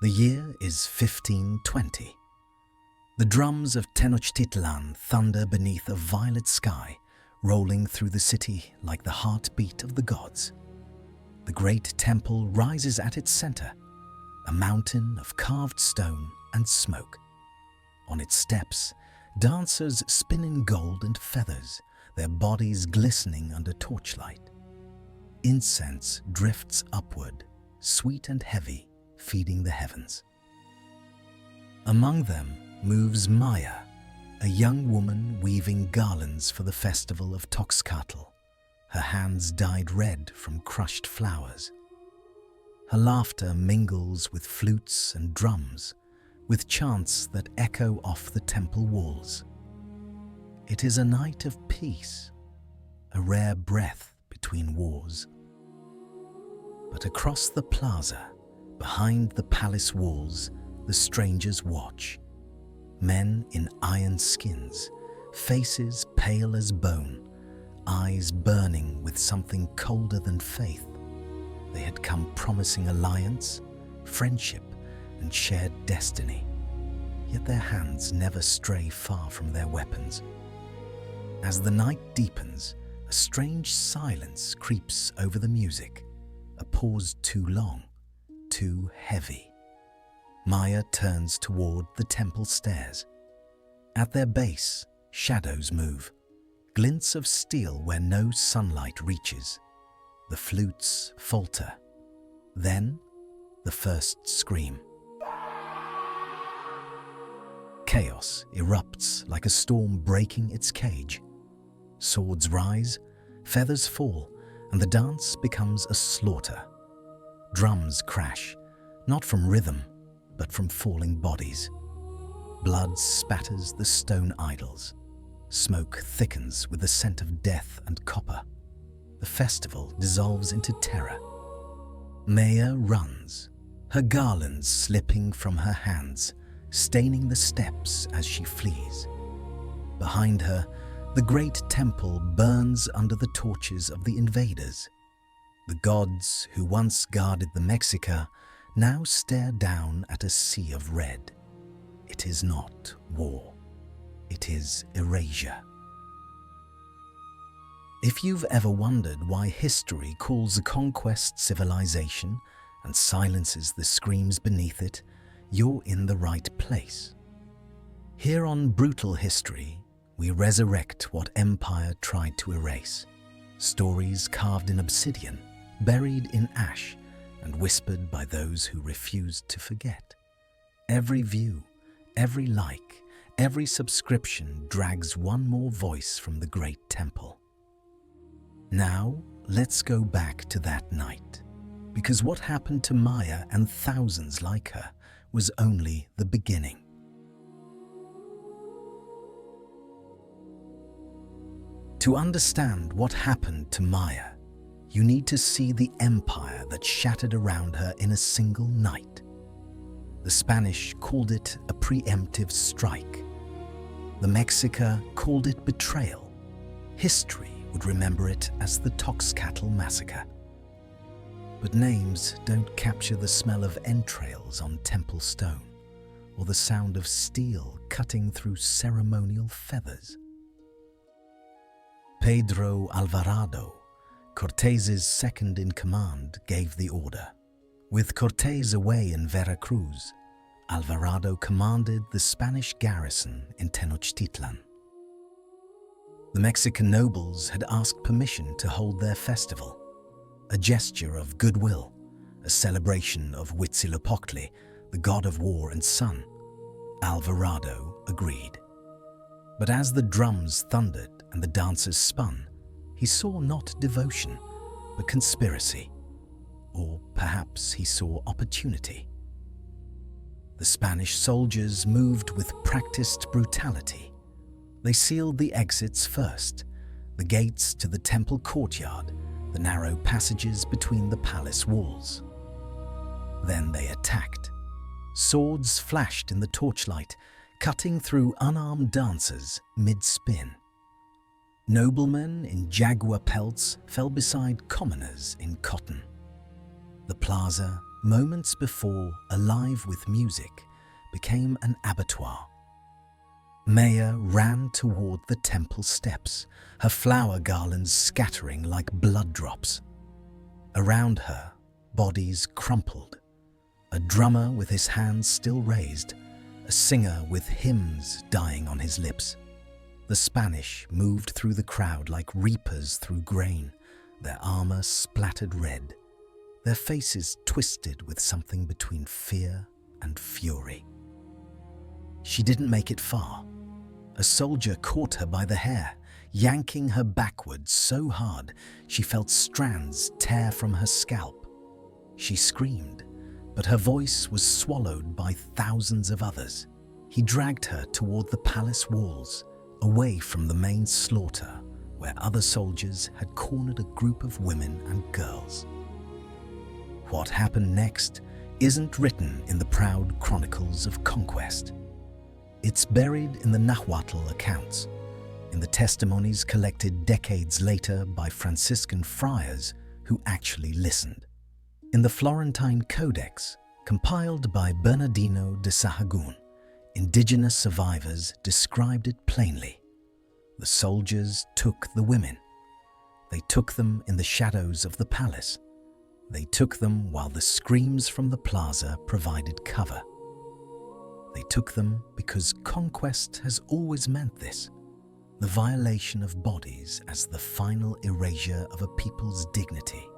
The year is 1520. The drums of Tenochtitlan thunder beneath a violet sky, rolling through the city like the heartbeat of the gods. The great temple rises at its center, a mountain of carved stone and smoke. On its steps, dancers spin in gold and feathers, their bodies glistening under torchlight. Incense drifts upward, sweet and heavy, feeding the heavens. Among them moves Maya, a young woman weaving garlands for the festival of Toxcatl, her hands dyed red from crushed flowers. Her laughter mingles with flutes and drums, with chants that echo off the temple walls. It is a night of peace, a rare breath between wars. But across the plaza, behind the palace walls, the strangers watch. Men in iron skins, faces pale as bone, eyes burning with something colder than faith. They had come promising alliance, friendship, and shared destiny. Yet their hands never stray far from their weapons. As the night deepens, a strange silence creeps over the music, a pause too long, too heavy. Maya turns toward the temple stairs. At their base, shadows move, glints of steel where no sunlight reaches. The flutes falter. Then, the first scream. Chaos erupts like a storm breaking its cage. Swords rise, feathers fall, and the dance becomes a slaughter. Drums crash, not from rhythm, but from falling bodies. Blood spatters the stone idols. Smoke thickens with the scent of death and copper. The festival dissolves into terror. Maya runs, her garlands slipping from her hands, staining the steps as she flees. Behind her, the great temple burns under the torches of the invaders. The gods who once guarded the Mexica now stare down at a sea of red. It is not war. It is erasure. If you've ever wondered why history calls a conquest civilization and silences the screams beneath it, you're in the right place. Here on Brutal History, we resurrect what empire tried to erase. Stories carved in obsidian, buried in ash, and whispered by those who refused to forget. Every view, every like, every subscription drags one more voice from the great temple. Now, let's go back to that night, because what happened to Maya and thousands like her was only the beginning. To understand what happened to Maya, you need to see the empire that shattered around her in a single night. The Spanish called it a preemptive strike. The Mexica called it betrayal. History would remember it as the Toxcatl massacre. But names don't capture the smell of entrails on temple stone, or the sound of steel cutting through ceremonial feathers. Pedro Alvarado, Cortés's second-in-command, gave the order. With Cortés away in Veracruz, Alvarado commanded the Spanish garrison in Tenochtitlan. The Mexican nobles had asked permission to hold their festival, a gesture of goodwill, a celebration of Huitzilopochtli, the god of war and sun. Alvarado agreed. But as the drums thundered and the dancers spun, he saw not devotion, but conspiracy. Or perhaps he saw opportunity. The Spanish soldiers moved with practiced brutality. They sealed the exits first, the gates to the temple courtyard, the narrow passages between the palace walls. Then they attacked. Swords flashed in the torchlight, cutting through unarmed dancers mid-spin. Noblemen in jaguar pelts fell beside commoners in cotton. The plaza moments before alive with music, became an abattoir. Maya ran toward the temple steps, her flower garlands scattering like blood drops. Around her, bodies crumpled. A drummer with his hands still raised, a singer with hymns dying on his lips. The Spanish moved through the crowd like reapers through grain, their armor splattered red, their faces twisted with something between fear and fury. She didn't make it far. A soldier caught her by the hair, yanking her backwards so hard she felt strands tear from her scalp. She screamed, but her voice was swallowed by thousands of others. He dragged her toward the palace walls, away from the main slaughter, where other soldiers had cornered a group of women and girls. What happened next isn't written in the proud chronicles of Conquest. It's buried in the Nahuatl accounts, in the testimonies collected decades later by Franciscan friars who actually listened. In the Florentine Codex, compiled by Bernardino de Sahagún, indigenous survivors described it plainly. The soldiers took the women. They took them in the shadows of the palace. They took them while the screams from the plaza provided cover. They took them because conquest has always meant this, the violation of bodies as the final erasure of a people's dignity.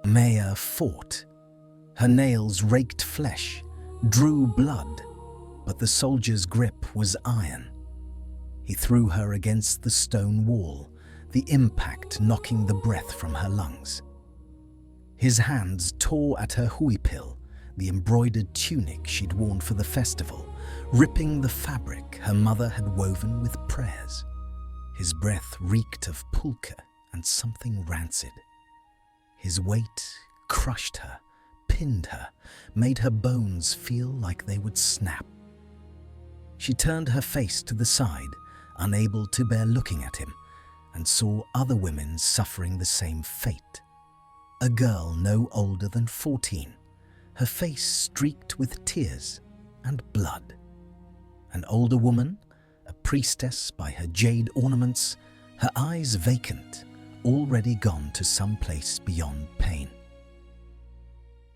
Maya fought. Her nails raked flesh, drew blood, but the soldier's grip was iron. He threw her against the stone wall, the impact knocking the breath from her lungs. His hands tore at her huipil, the embroidered tunic she'd worn for the festival, ripping the fabric her mother had woven with prayers. His breath reeked of pulque and something rancid. His weight crushed her, pinned her, made her bones feel like they would snap. She turned her face to the side, unable to bear looking at him, and saw other women suffering the same fate. A girl no older than 14, her face streaked with tears and blood. An older woman, a priestess by her jade ornaments, her eyes vacant, already gone to some place beyond pain.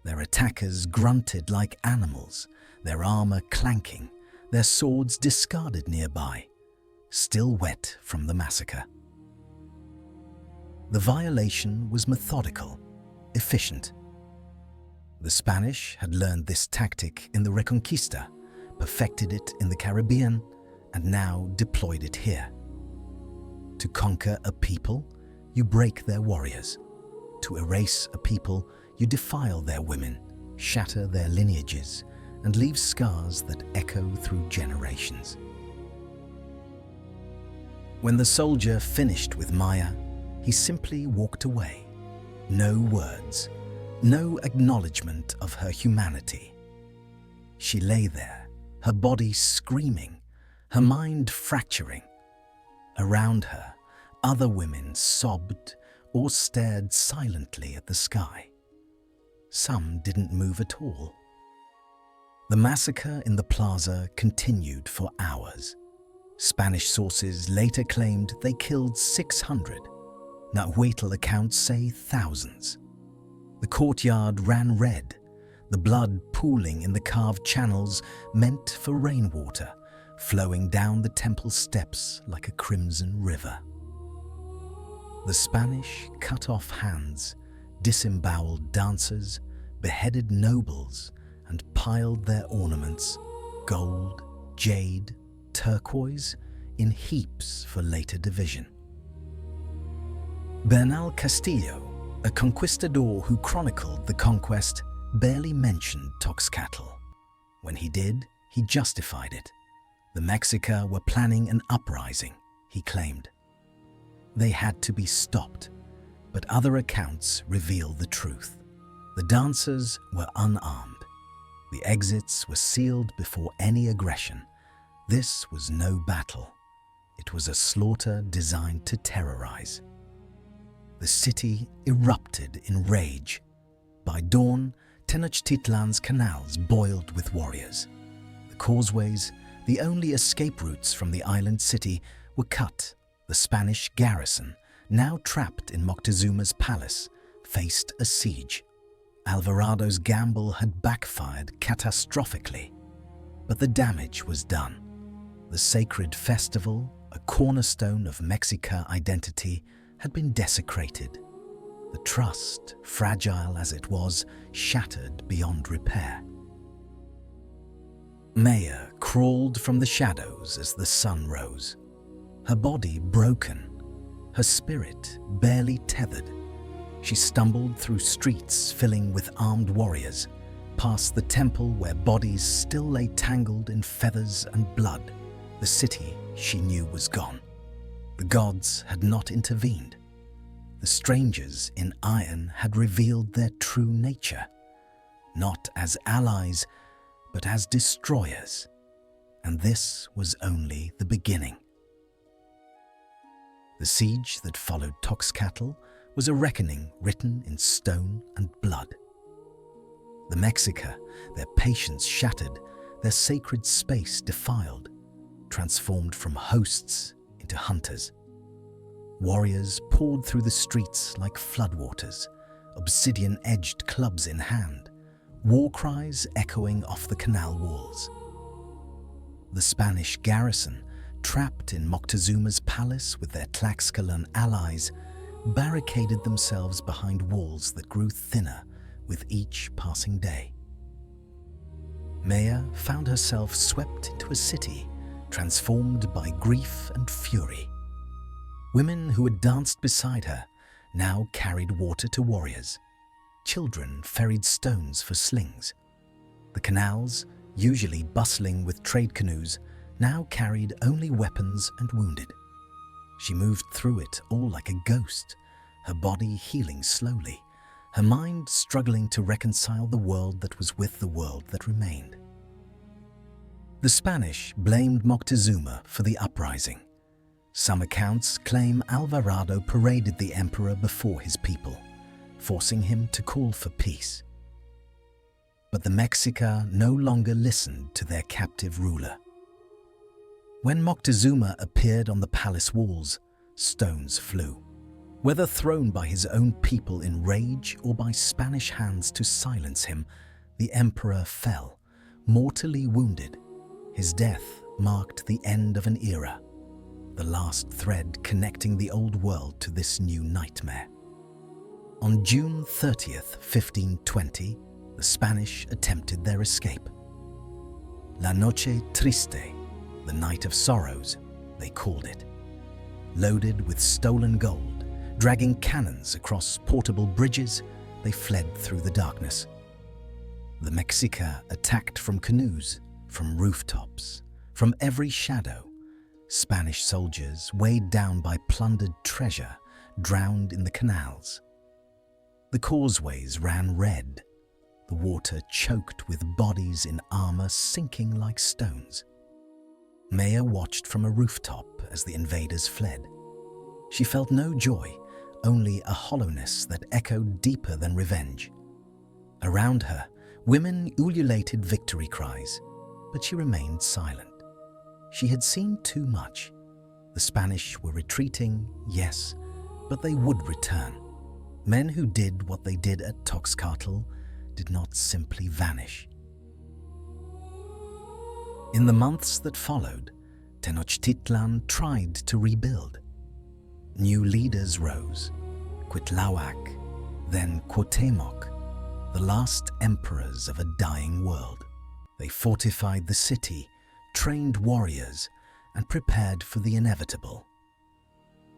Their attackers grunted like animals, their armor clanking, their swords discarded nearby, still wet from the massacre. The violation was methodical, efficient. The Spanish had learned this tactic in the Reconquista, perfected it in the Caribbean, and now deployed it here. To conquer a people, you break their warriors. To erase a people, you defile their women, shatter their lineages, and leave scars that echo through generations. When the soldier finished with Maya, he simply walked away. No words, no acknowledgement of her humanity. She lay there, her body screaming, her mind fracturing. Around her, other women sobbed or stared silently at the sky. Some didn't move at all. The massacre in the plaza continued for hours. Spanish sources later claimed they killed 600. Yaotl accounts say thousands. The courtyard ran red, the blood pooling in the carved channels meant for rainwater, flowing down the temple steps like a crimson river. The Spanish cut off hands, disemboweled dancers, beheaded nobles, and piled their ornaments, gold, jade, turquoise, in heaps for later division. Bernal Castillo, a conquistador who chronicled the conquest, barely mentioned Toxcatl. When he did, he justified it. The Mexica were planning an uprising, he claimed. They had to be stopped, but other accounts reveal the truth. The dancers were unarmed. The exits were sealed before any aggression. This was no battle. It was a slaughter designed to terrorize. The city erupted in rage, By dawn, Tenochtitlan's canals boiled with warriors. The causeways, the only escape routes from the island city, were cut. The Spanish garrison, now trapped in Moctezuma's palace, faced a siege. Alvarado's gamble had backfired catastrophically, but the damage was done. The sacred festival, a cornerstone of Mexica identity, had been desecrated. The trust, fragile as it was, shattered beyond repair. Maya crawled from the shadows as the sun rose. Her body broken, her spirit barely tethered. She stumbled through streets filling with armed warriors, past the temple where bodies still lay tangled in feathers and blood. The city she knew was gone. The gods had not intervened. The strangers in iron had revealed their true nature, not as allies, but as destroyers. And this was only the beginning. The siege that followed Toxcatl was a reckoning written in stone and blood. The Mexica, their patience shattered, their sacred space defiled, transformed from hosts into hunters. Warriors poured through the streets like floodwaters, obsidian-edged clubs in hand, war cries echoing off the canal walls. The Spanish garrison, trapped in Moctezuma's palace with their Tlaxcalan allies, barricaded themselves behind walls that grew thinner with each passing day. Maya found herself swept into a city transformed by grief and fury. Women who had danced beside her now carried water to warriors. Children ferried stones for slings. The canals, usually bustling with trade canoes, now carried only weapons and wounded. She moved through it all like a ghost, her body healing slowly, her mind struggling to reconcile the world that was with the world that remained. The Spanish blamed Moctezuma for the uprising. Some accounts claim Alvarado paraded the emperor before his people, forcing him to call for peace. But the Mexica no longer listened to their captive ruler. When Moctezuma appeared on the palace walls, stones flew. Whether thrown by his own people in rage or by Spanish hands to silence him, the emperor fell, mortally wounded. His death marked the end of an era, the last thread connecting the old world to this new nightmare. On June 30th, 1520, the Spanish attempted their escape. La Noche Triste, the Night of Sorrows, they called it. Loaded with stolen gold, dragging cannons across portable bridges, they fled through the darkness. The Mexica attacked from canoes, from rooftops, from every shadow. Spanish soldiers, weighed down by plundered treasure, drowned in the canals. The causeways ran red, the water choked with bodies in armor sinking like stones. Maya watched from a rooftop as the invaders fled. She felt no joy, only a hollowness that echoed deeper than revenge. Around her, women ululated victory cries, but she remained silent. She had seen too much. The Spanish were retreating, yes, but they would return. Men who did what they did at Toxcatl did not simply vanish. In the months that followed, Tenochtitlan tried to rebuild. New leaders rose, Cuitlahuac, then Cuauhtémoc, the last emperors of a dying world. They fortified the city, trained warriors, and prepared for the inevitable.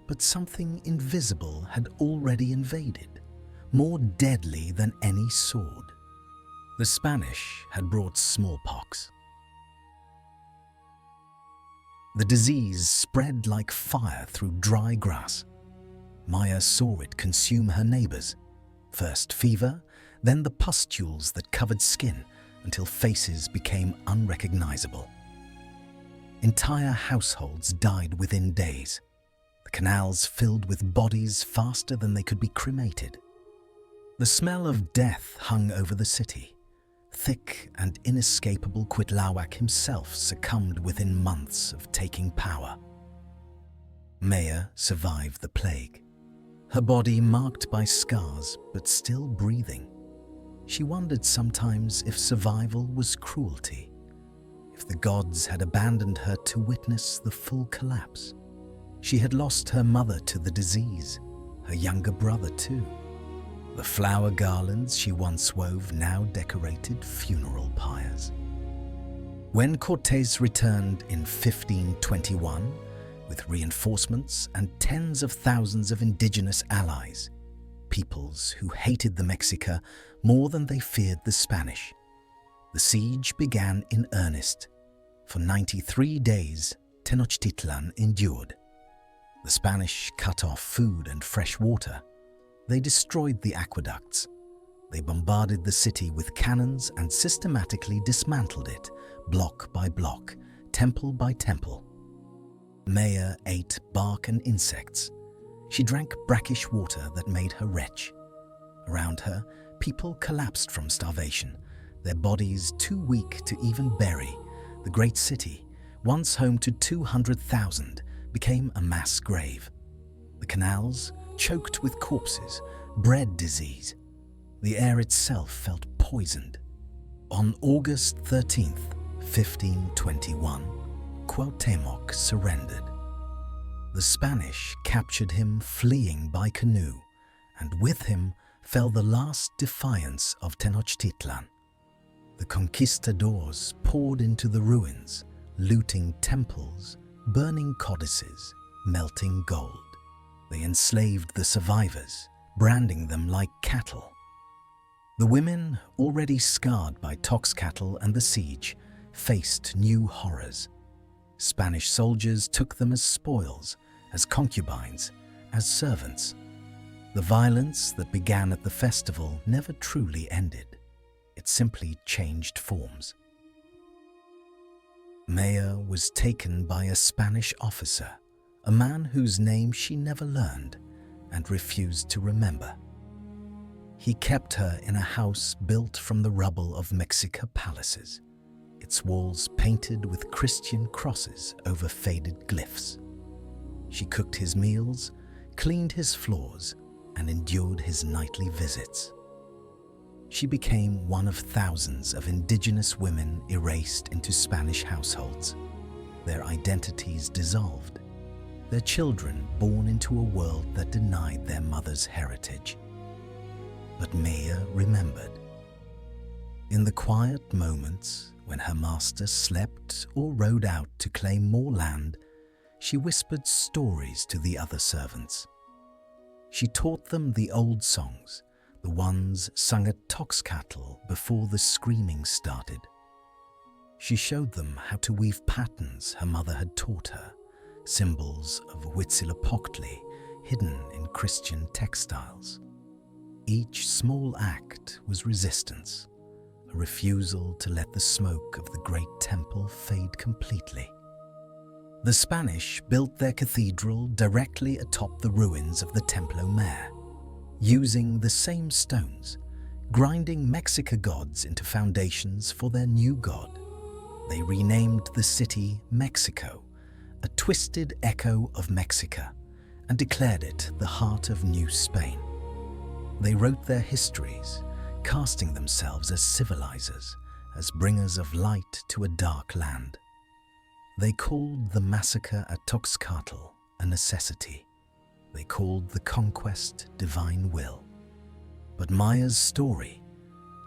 But something invisible had already invaded, more deadly than any sword. The Spanish had brought smallpox. The disease spread like fire through dry grass. Maya saw it consume her neighbors. First fever, then the pustules that covered skin until faces became unrecognizable. Entire households died within days. The canals filled with bodies faster than they could be cremated. The smell of death hung over the city. Thick and inescapable Cuitlahuac himself succumbed within months of taking power. Maya survived the plague, her body marked by scars but still breathing. She wondered sometimes if survival was cruelty, if the gods had abandoned her to witness the full collapse. She had lost her mother to the disease, her younger brother too. The flower garlands she once wove now decorated funeral pyres. When Cortés returned in 1521, with reinforcements and tens of thousands of indigenous allies, peoples who hated the Mexica more than they feared the Spanish, the siege began in earnest. For 93 days, Tenochtitlan endured. The Spanish cut off food and fresh water. They destroyed the aqueducts. They bombarded the city with cannons and systematically dismantled it, block by block, temple by temple. Maya ate bark and insects. She drank brackish water that made her retch. Around her, people collapsed from starvation, their bodies too weak to even bury. The great city, once home to 200,000, became a mass grave. The canals, choked with corpses, bred disease. The air itself felt poisoned. On August 13th, 1521, Cuauhtémoc surrendered. The Spanish captured him fleeing by canoe, and with him fell the last defiance of Tenochtitlan. The conquistadors poured into the ruins, looting temples, burning codices, melting gold. They enslaved the survivors, branding them like cattle. The women, already scarred by Toxcatl and the siege, faced new horrors. Spanish soldiers took them as spoils, as concubines, as servants. The violence that began at the festival never truly ended. It simply changed forms. Maya was taken by a Spanish officer, a man whose name she never learned and refused to remember. He kept her in a house built from the rubble of Mexica palaces, its walls painted with Christian crosses over faded glyphs. She cooked his meals, cleaned his floors, and endured his nightly visits. She became one of thousands of indigenous women erased into Spanish households, their identities dissolved, their children born into a world that denied their mother's heritage. But Maya remembered. In the quiet moments when her master slept or rode out to claim more land, she whispered stories to the other servants. She taught them the old songs, the ones sung at Toxcatl before the screaming started. She showed them how to weave patterns her mother had taught her, symbols of Huitzilopochtli hidden in Christian textiles. Each small act was resistance, a refusal to let the smoke of the great temple fade completely. The Spanish built their cathedral directly atop the ruins of the Templo Mayor, using the same stones, grinding Mexica gods into foundations for their new god. They renamed the city Mexico, a twisted echo of Mexica, and declared it the heart of New Spain. They wrote their histories, casting themselves as civilizers, as bringers of light to a dark land. They called the massacre at Toxcatl a necessity. They called the conquest divine will. But Maya's story,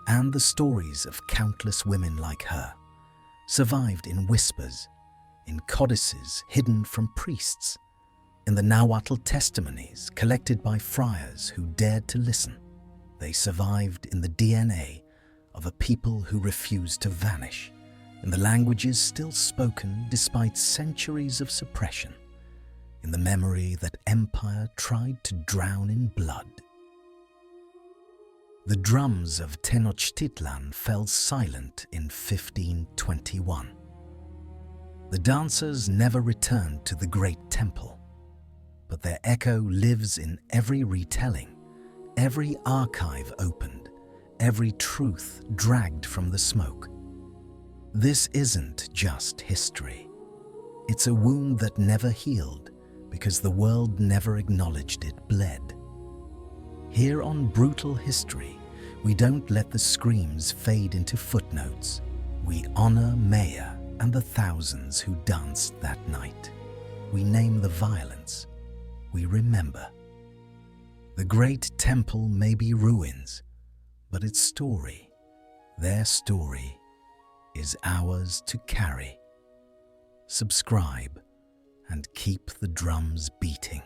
and the stories of countless women like her, survived in whispers, in codices hidden from priests, in the Yaotl testimonies collected by friars who dared to listen. They survived in the DNA of a people who refused to vanish, in the languages still spoken despite centuries of suppression, in the memory that empire tried to drown in blood. The drums of Tenochtitlan fell silent in 1521. The dancers never returned to the great temple, but their echo lives in every retelling, every archive opened, every truth dragged from the smoke. This isn't just history. It's a wound that never healed because the world never acknowledged it bled. Here on Brutal History, we don't let the screams fade into footnotes. We honor Maya and the thousands who danced that night. We name the violence. We remember. The great temple may be ruins, but its story, their story, is ours to carry. Subscribe and keep the drums beating.